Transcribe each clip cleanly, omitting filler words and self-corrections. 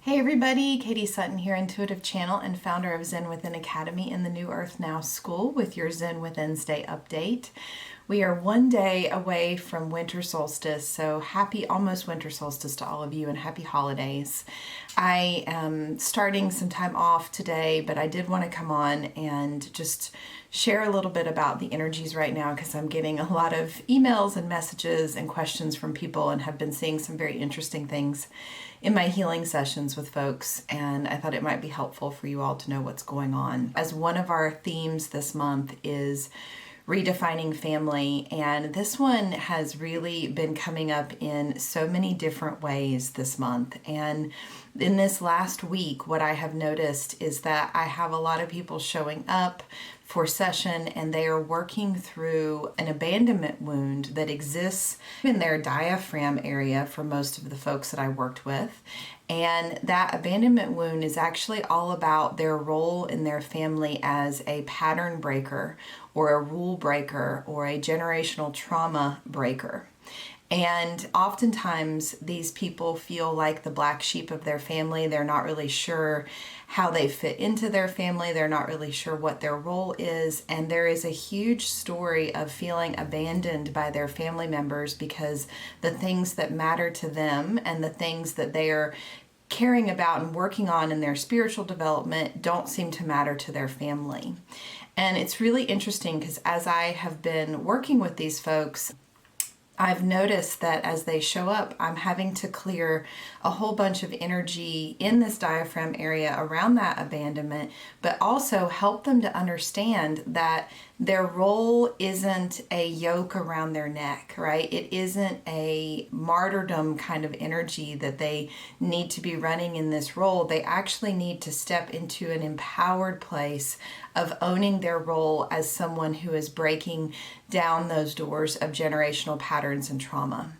Hey everybody, Katie Sutton here, intuitive channel and founder of Zen Within Academy and the New Earth Now School with your Zen Withins'day update. We are one day away from winter solstice, so happy almost winter solstice to all of you and happy holidays. I am starting some time off today, but I did want to come on and just share a little bit about the energies right now because I'm getting a lot of emails and messages and questions from people and have been seeing some very interesting things in my healing sessions with folks, and I thought it might be helpful for you all to know what's going on. As one of our themes this month is redefining family, and this one has really been coming up in so many different ways this month. And in this last week, what I have noticed is that I have a lot of people showing up for session and they are working through an abandonment wound that exists in their diaphragm area for most of the folks that I worked with. And that abandonment wound is actually all about their role in their family as a pattern breaker or a rule breaker or a generational trauma breaker. And oftentimes these people feel like the black sheep of their family. They're not really sure how they fit into their family. They're not really sure what their role is. And there is a huge story of feeling abandoned by their family members because the things that matter to them and the things that they are caring about and working on in their spiritual development don't seem to matter to their family. And it's really interesting because as I have been working with these folks, I've noticed that as they show up, I'm having to clear a whole bunch of energy in this diaphragm area around that abandonment, but also help them to understand that their role isn't a yoke around their neck, right? It isn't a martyrdom kind of energy that they need to be running in this role. They actually need to step into an empowered place of owning their role as someone who is breaking down those doors of generational patterns and trauma.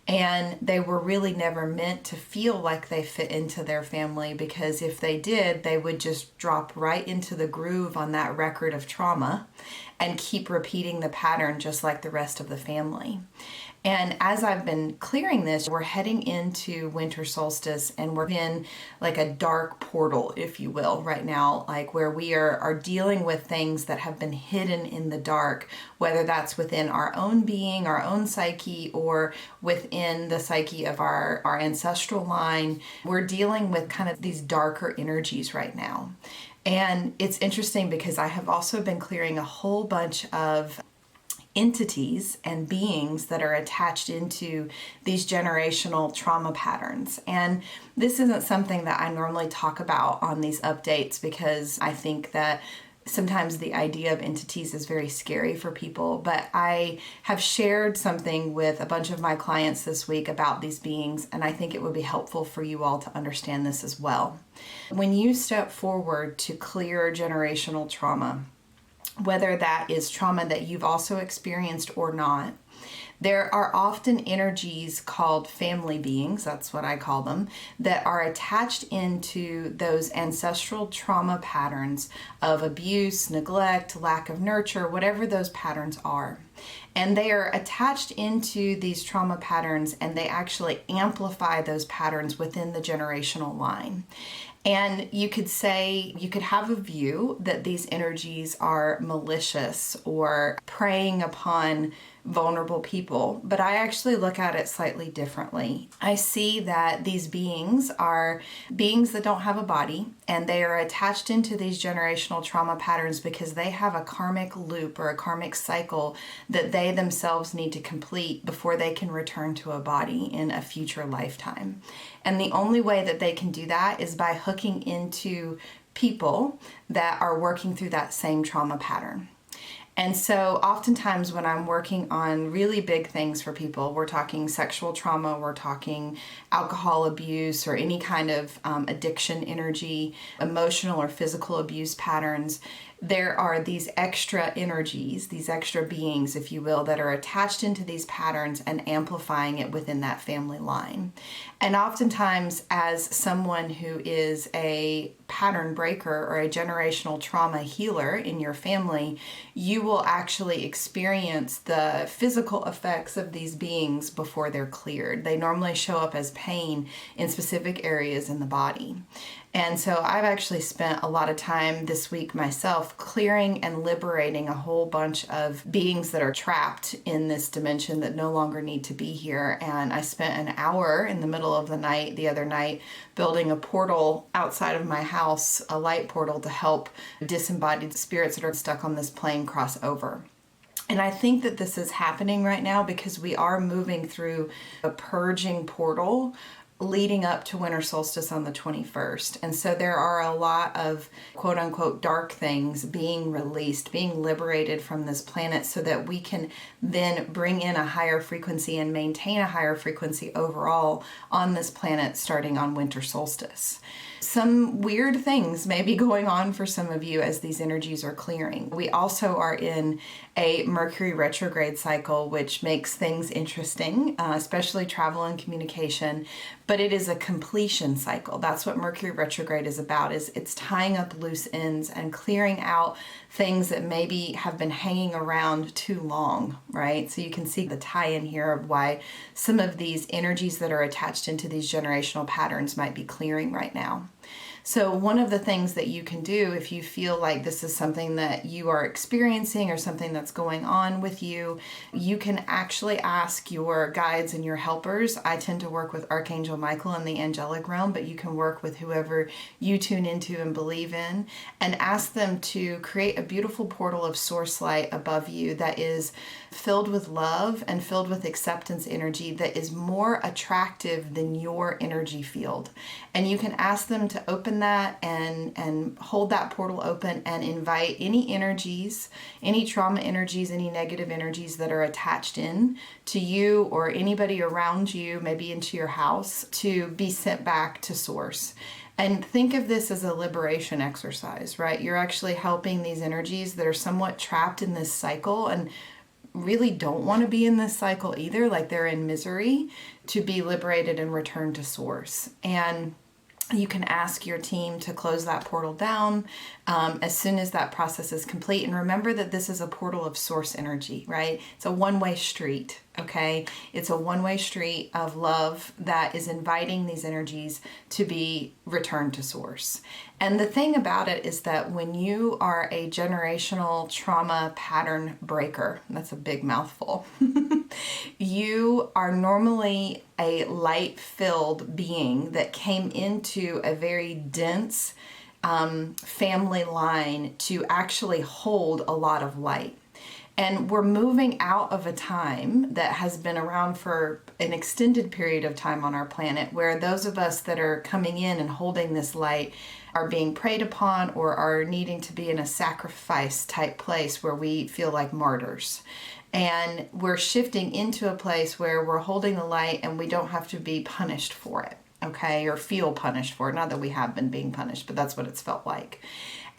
And they were really never meant to feel like they fit into their family, because if they did, they would just drop right into the groove on that record of trauma and keep repeating the pattern just like the rest of the family. And as I've been clearing this, we're heading into winter solstice and we're in like a dark portal, if you will, right now, like where we are dealing with things that have been hidden in the dark, whether that's within our own being, our own psyche, or within the psyche of our ancestral line. We're dealing with kind of these darker energies right now. And it's interesting because I have also been clearing a whole bunch of entities and beings that are attached into these generational trauma patterns. And this isn't something that I normally talk about on these updates because I think that sometimes the idea of entities is very scary for people, but I have shared something with a bunch of my clients this week about these beings, and I think it would be helpful for you all to understand this as well. When you step forward to clear generational trauma, whether that is trauma that you've also experienced or not, there are often energies called family beings, that's what I call them, that are attached into those ancestral trauma patterns of abuse, neglect, lack of nurture, whatever those patterns are. And they are attached into these trauma patterns and they actually amplify those patterns within the generational line. And you could say, you could have a view that these energies are malicious or preying upon vulnerable people, but I actually look at it slightly differently. I see that these beings are beings that don't have a body, and they are attached into these generational trauma patterns because they have a karmic loop or a karmic cycle that they themselves need to complete before they can return to a body in a future lifetime. And the only way that they can do that is by hooking into people that are working through that same trauma pattern. And so oftentimes when I'm working on really big things for people, we're talking sexual trauma, we're talking alcohol abuse or any kind of addiction energy, emotional or physical abuse patterns, there are these extra energies, these extra beings, if you will, that are attached into these patterns and amplifying it within that family line. And oftentimes, as someone who is a pattern breaker or a generational trauma healer in your family, you will actually experience the physical effects of these beings before they're cleared. They normally show up as pain in specific areas in the body. And so I've actually spent a lot of time this week myself clearing and liberating a whole bunch of beings that are trapped in this dimension that no longer need to be here. And I spent an hour in the middle of the night, the other night, building a portal outside of my house, a light portal to help disembodied spirits that are stuck on this plane cross over. And I think that this is happening right now because we are moving through a purging portal leading up to winter solstice on the 21st. And so there are a lot of quote unquote dark things being released, being liberated from this planet so that we can then bring in a higher frequency and maintain a higher frequency overall on this planet starting on winter solstice. Some weird things may be going on for some of you as these energies are clearing. We also are in a Mercury retrograde cycle, which makes things interesting, especially travel and communication, but it is a completion cycle. That's what Mercury retrograde is about, is it's tying up loose ends and clearing out things that maybe have been hanging around too long, right? So you can see the tie-in here of why some of these energies that are attached into these generational patterns might be clearing right now. So one of the things that you can do if you feel like this is something that you are experiencing or something that's going on with you, you can actually ask your guides and your helpers. I tend to work with Archangel Michael in the angelic realm, but you can work with whoever you tune into and believe in, and ask them to create a beautiful portal of source light above you that is filled with love and filled with acceptance energy that is more attractive than your energy field. And you can ask them to open that and hold that portal open and invite any energies, any trauma energies, any negative energies that are attached in to you or anybody around you, maybe into your house, to be sent back to source. And think of this as a liberation exercise, right? You're actually helping these energies that are somewhat trapped in this cycle and really don't want to be in this cycle either, like they're in misery, to be liberated and return to source. And you can ask your team to close that portal down as soon as that process is complete. And remember that this is a portal of source energy, right? It's a one-way street, okay? It's a one-way street of love that is inviting these energies to be returned to source. And the thing about it is that when you are a generational trauma pattern breaker, that's a big mouthful, you are normally a light-filled being that came into a very dense family line to actually hold a lot of light. And we're moving out of a time that has been around for an extended period of time on our planet, where those of us that are coming in and holding this light are being preyed upon or are needing to be in a sacrifice type place where we feel like martyrs. And we're shifting into a place where we're holding the light and we don't have to be punished for it, okay? Or feel punished for it. Not that we have been being punished, but that's what it's felt like.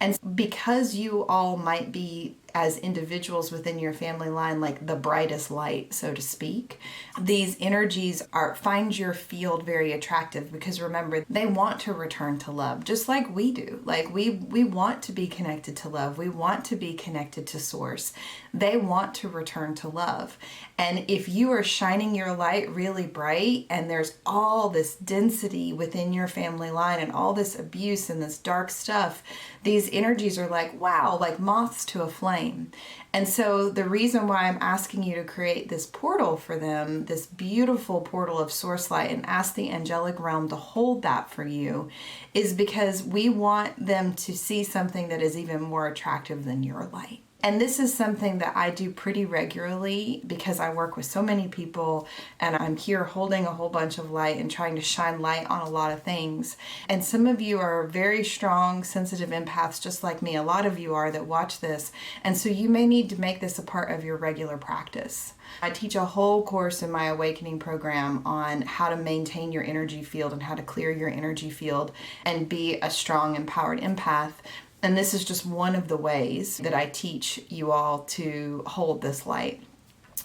And because you all might be, as individuals within your family line, like the brightest light, so to speak, these energies find your field very attractive, because remember, they want to return to love, just like we do. Like we want to be connected to love. We want to be connected to source. They want to return to love. And if you are shining your light really bright and there's all this density within your family line and all this abuse and this dark stuff, these energies are like, wow, like moths to a flame. And so the reason why I'm asking you to create this portal for them, this beautiful portal of source light, and ask the angelic realm to hold that for you, is because we want them to see something that is even more attractive than your light. And this is something that I do pretty regularly because I work with so many people and I'm here holding a whole bunch of light and trying to shine light on a lot of things. And some of you are very strong, sensitive empaths, just like me. A lot of you are that watch this. And so you may need to make this a part of your regular practice. I teach a whole course in my awakening program on how to maintain your energy field and how to clear your energy field and be a strong, empowered empath. And this is just one of the ways that I teach you all to hold this light.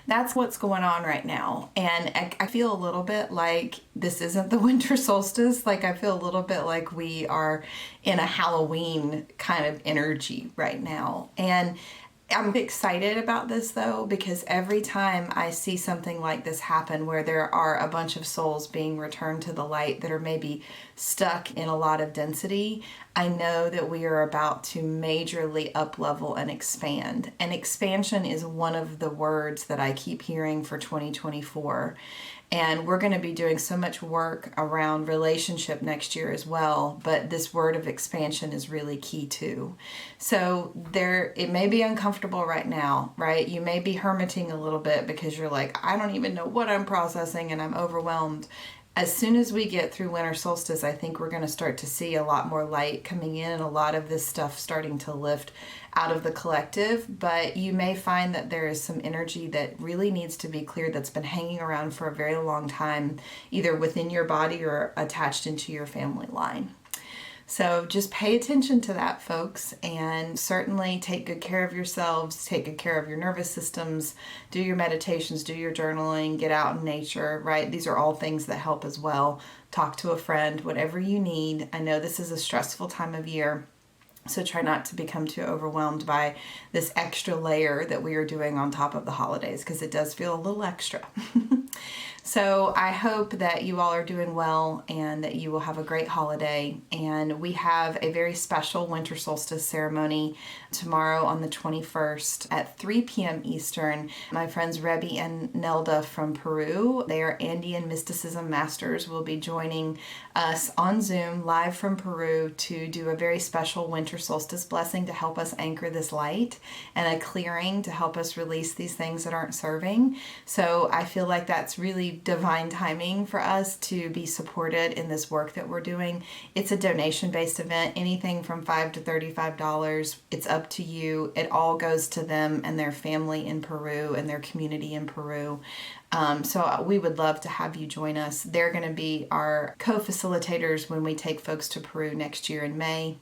That's what's going on right now. And I feel a little bit like this isn't the winter solstice. Like I feel a little bit like we are in a Halloween kind of energy right now. And I'm excited about this though, because every time I see something like this happen where there are a bunch of souls being returned to the light that are maybe stuck in a lot of density, I know that we are about to majorly up level and expand. And expansion is one of the words that I keep hearing for 2024. And we're going to be doing so much work around relationship next year as well, but this word of expansion is really key too. So it may be uncomfortable right now, right? You may be hermiting a little bit because you're like, I don't even know what I'm processing and I'm overwhelmed. As soon as we get through winter solstice, I think we're going to start to see a lot more light coming in and a lot of this stuff starting to lift out of the collective. But you may find that there is some energy that really needs to be cleared that's been hanging around for a very long time, either within your body or attached into your family line. So just pay attention to that, folks, and certainly take good care of yourselves, take good care of your nervous systems, do your meditations, do your journaling, get out in nature, right? These are all things that help as well. Talk to a friend, whatever you need. I know this is a stressful time of year, so try not to become too overwhelmed by this extra layer that we are doing on top of the holidays, because it does feel a little extra. So I hope that you all are doing well and that you will have a great holiday. And we have a very special winter solstice ceremony tomorrow on the 21st at 3 p.m. Eastern. My friends Rebby and Nelda from Peru, they are Andean mysticism masters, will be joining us on Zoom live from Peru to do a very special winter solstice blessing to help us anchor this light and a clearing to help us release these things that aren't serving. So I feel like that's really divine timing for us to be supported in this work that we're doing. It's a donation-based event, anything from $5 to $35. It's up to you. It all goes to them and their family in Peru and their community in Peru. So we would love to have you join us. They're going to be our co-facilitators when we take folks to Peru next year in May.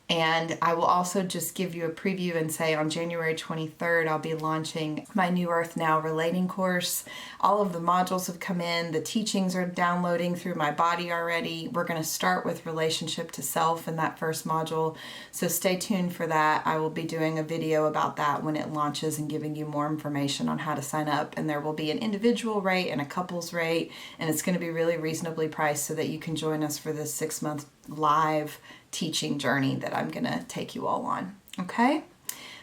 And I will also just give you a preview and say on January 23rd, I'll be launching my New Earth Now relating course. All of the modules have come in. The teachings are downloading through my body already. We're going to start with relationship to self in that first module. So stay tuned for that. I will be doing a video about that when it launches and giving you more information on how to sign up. And there will be an individual rate and a couples rate. And it's going to be really reasonably priced so that you can join us for this 6-month live teaching journey that I'm going to take you all on. Okay?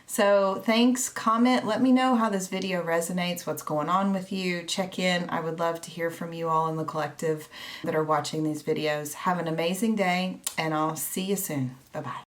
So thanks, comment, let me know how this video resonates, what's going on with you, check in. I would love to hear from you all in the collective that are watching these videos. Have an amazing day, and I'll see you soon. Bye-bye.